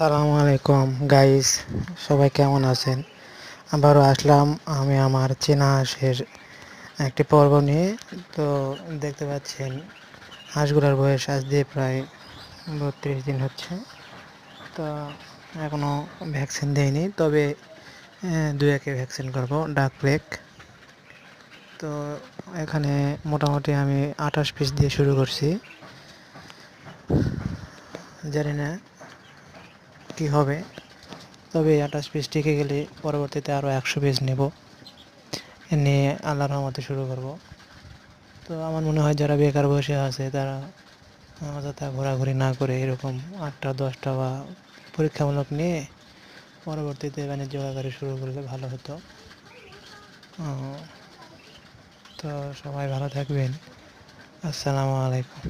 সালামু আলাইকুম গাইস, সবাই কেমন আছেন? আবারও আসলাম আমি আমার চীনা হাঁসের একটি পর্ব নিয়ে। তো দেখতে পাচ্ছেন হাঁসগুলোর বয়স আজ দিয়ে প্রায় 32 দিন হচ্ছে। তো এখনও ভ্যাকসিন দেয়নি, তবে দু একে ভ্যাকসিন করব ডাক ব্রেক। তো এখানে মোটামুটি আমি 28 পিস দিয়ে শুরু করছি, জানি না কি হবে। তবে 28 পিস টিকে গেলে পরবর্তীতে আরও 100 পিস নেব, নিয়ে আল্লাহর রহমতে শুরু করব। তো আমার মনে হয় যারা বেকার বসে আছে তারা অযথা ঘোরাঘুরি না করে এরকম 8টা 10টা বা পরীক্ষামূলক নিয়ে পরবর্তীতে বাণিজ্য আকারে শুরু করলে ভালো হতো। তো সবাই ভালো থাকবেন। আসসালামু আলাইকুম।